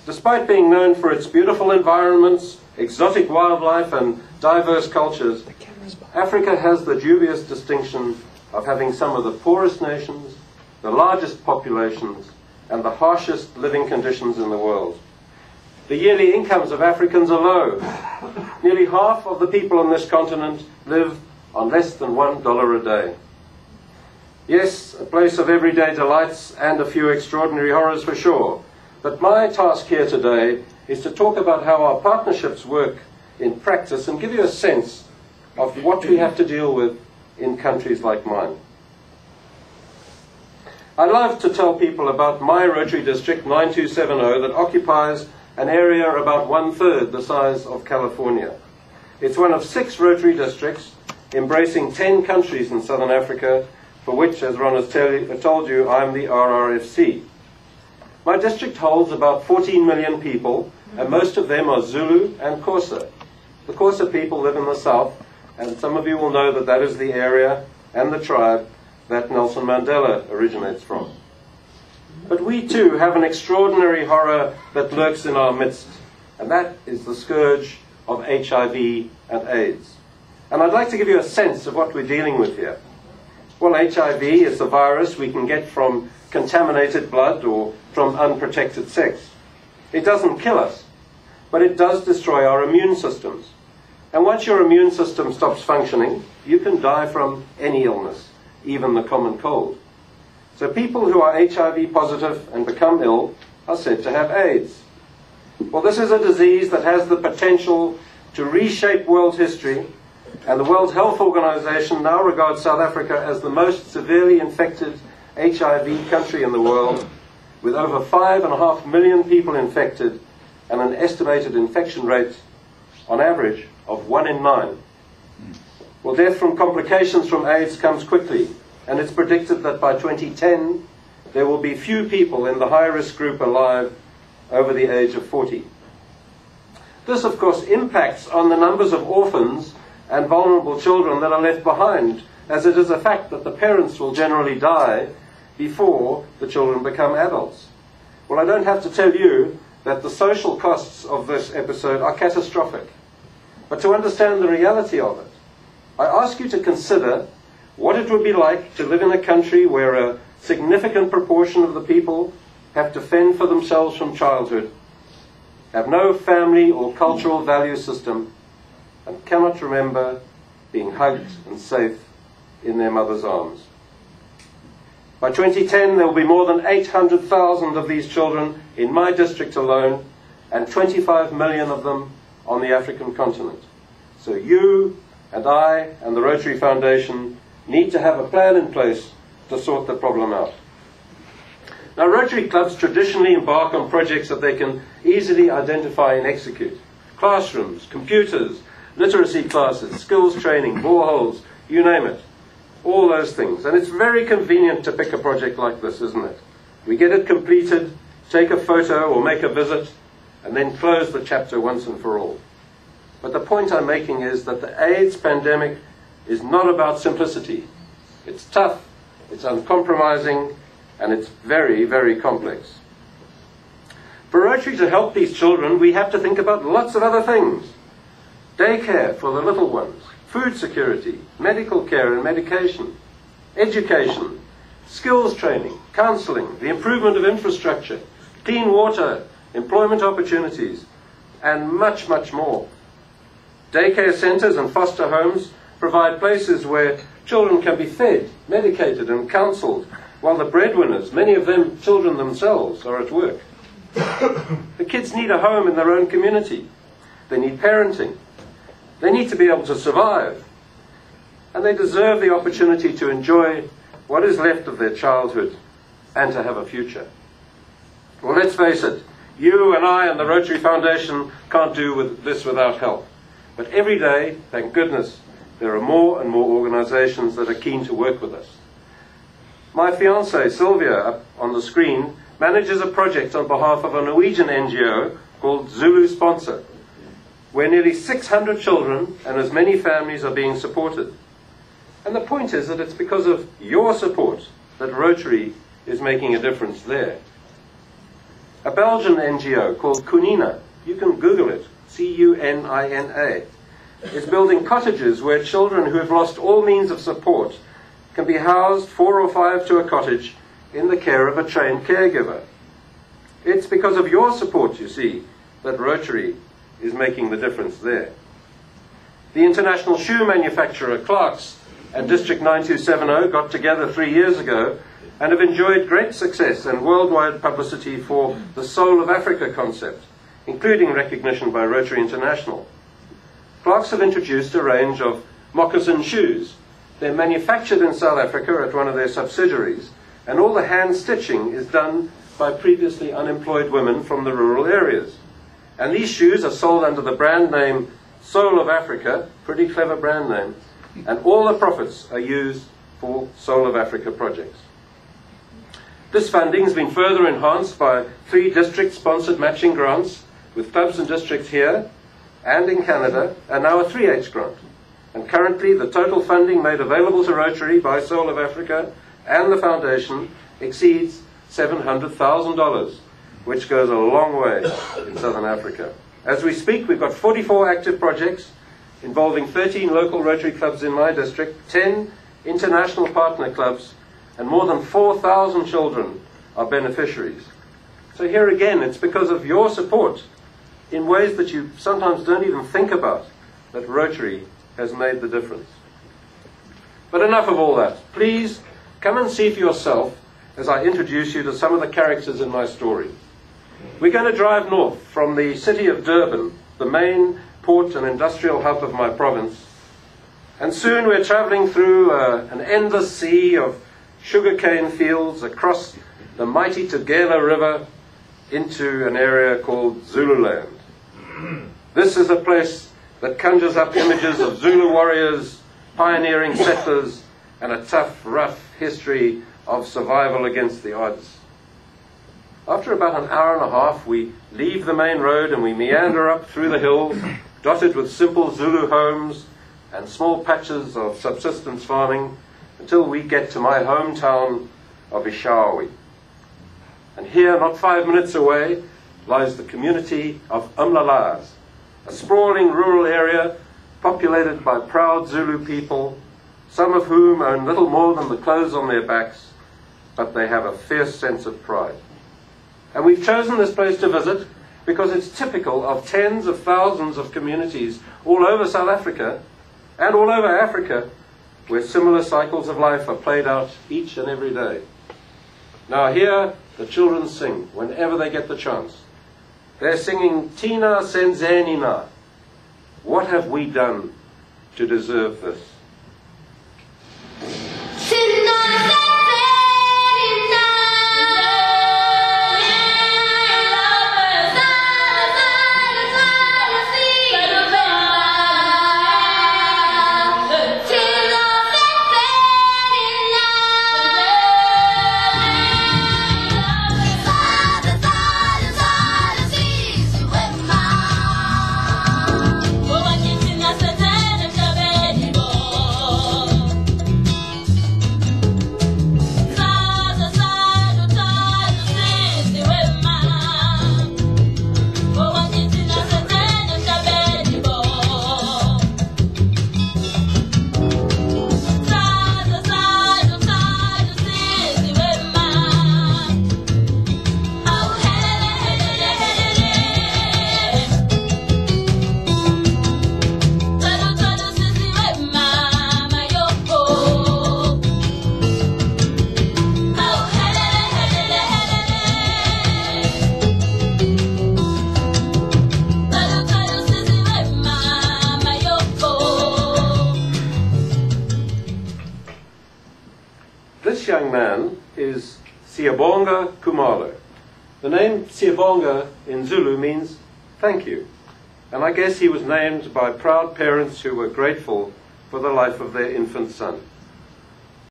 Despite being known for its beautiful environments, exotic wildlife and diverse cultures, Africa has the dubious distinction of having some of the poorest nations, the largest populations, and the harshest living conditions in the world. The yearly incomes of Africans are low. Nearly half of the people on this continent live on less than $1 a day. Yes, a place of everyday delights and a few extraordinary horrors for sure. But my task here today is to talk about how our partnerships work in practice and give you a sense of what we have to deal with in countries like mine. I love to tell people about my Rotary district, 9270, that occupies an area about 1/3 the size of California. It's one of 6 Rotary districts embracing 10 countries in Southern Africa, for which, as Ron has told you, I'm the RRFC. My district holds about 14 million people, and most of them are Zulu and Xhosa. The Xhosa people live in the south, and some of you will know that that is the area and the tribe that Nelson Mandela originates from. But we too have an extraordinary horror that lurks in our midst, and that is the scourge of HIV and AIDS. And I'd like to give you a sense of what we're dealing with here. Well, HIV is a virus we can get from contaminated blood or from unprotected sex. It doesn't kill us, but it does destroy our immune systems. And once your immune system stops functioning, you can die from any illness, even the common cold. So people who are HIV positive and become ill are said to have AIDS. Well, this is a disease that has the potential to reshape world history, and the World Health Organization now regards South Africa as the most severely infected HIV country in the world, with over 5.5 million people infected and an estimated infection rate, on average, of 1 in 9. Well, death from complications from AIDS comes quickly, and it's predicted that by 2010, there will be few people in the high-risk group alive over the age of 40. This, of course, impacts on the numbers of orphans and vulnerable children that are left behind, as it is a fact that the parents will generally die before the children become adults. Well, I don't have to tell you that the social costs of this episode are catastrophic. But to understand the reality of it, I ask you to consider what it would be like to live in a country where a significant proportion of the people have to fend for themselves from childhood, have no family or cultural value system, and cannot remember being hugged and safe in their mother's arms. By 2010, there will be more than 800,000 of these children in my district alone, and 25 million of them on the African continent. So you and I and the Rotary Foundation need to have a plan in place to sort the problem out. Now, Rotary clubs traditionally embark on projects that they can easily identify and execute. Classrooms, computers, literacy classes, skills training, boreholes, you name it. All those things. And it's very convenient to pick a project like this, isn't it? We get it completed, take a photo or make a visit, and then close the chapter once and for all. But the point I'm making is that the AIDS pandemic is not about simplicity. It's tough, it's uncompromising, and it's very, very complex. For Rotary to help these children, we have to think about lots of other things. Daycare for the little ones, food security, medical care and medication, education, skills training, counseling, the improvement of infrastructure, clean water, employment opportunities, and much, much more. Daycare centers and foster homes provide places where children can be fed, medicated, and counseled, while the breadwinners, many of them children themselves, are at work. The kids need a home in their own community. They need parenting. They need to be able to survive. And they deserve the opportunity to enjoy what is left of their childhood and to have a future. Well, let's face it, you and I and the Rotary Foundation can't do this without help. But every day, thank goodness, there are more and more organizations that are keen to work with us. My fiancée, Sylvia, up on the screen, manages a project on behalf of a Norwegian NGO called Zulu Sponsor, where nearly 600 children and as many families are being supported. And the point is that it's because of your support that Rotary is making a difference there. a Belgian NGO called Cunina, you can Google it, C-U-N-I-N-A, is building cottages where children who have lost all means of support can be housed 4 or 5 to a cottage in the care of a trained caregiver. It's because of your support, you see, that Rotary is making the difference there. The international shoe manufacturer Clark's and District 9270 got together 3 years ago and have enjoyed great success and worldwide publicity for the Soul of Africa concept, including recognition by Rotary International. Clark's have introduced a range of moccasin shoes. They're manufactured in South Africa at one of their subsidiaries, and all the hand stitching is done by previously unemployed women from the rural areas. And these shoes are sold under the brand name Soul of Africa, pretty clever brand name, and all the profits are used for Soul of Africa projects. This funding has been further enhanced by 3 district-sponsored matching grants with clubs and districts here and in Canada, and now a 3H grant. And currently the total funding made available to Rotary by Soul of Africa and the Foundation exceeds $700,000, which goes a long way in Southern Africa. As we speak, we've got 44 active projects involving 13 local Rotary clubs in my district, 10 international partner clubs, and more than 4,000 children are beneficiaries. So here again, it's because of your support in ways that you sometimes don't even think about that Rotary has made the difference. But enough of all that. Please come and see for yourself as I introduce you to some of the characters in my story. We're going to drive north from the city of Durban, the main port and industrial hub of my province, and soon we're traveling through an endless sea of sugarcane fields across the mighty Tugela River into an area called Zululand. This is a place that conjures up images of Zulu warriors, pioneering settlers, and a tough, rough history of survival against the odds. After about an hour and a half, we leave the main road and we meander up through the hills, dotted with simple Zulu homes and small patches of subsistence farming, until we get to my hometown of Ishawi. And here, not 5 minutes away, lies the community of Umlalas, a sprawling rural area populated by proud Zulu people, some of whom own little more than the clothes on their backs, but they have a fierce sense of pride. And we've chosen this place to visit because it's typical of tens of thousands of communities all over South Africa and all over Africa, where similar cycles of life are played out each and every day. Now here, the children sing whenever they get the chance. They're singing Tina Senzenina. What have we done to deserve this? This young man is Siyabonga Kumalo. The name Siyabonga in Zulu means thank you. And I guess he was named by proud parents who were grateful for the life of their infant son.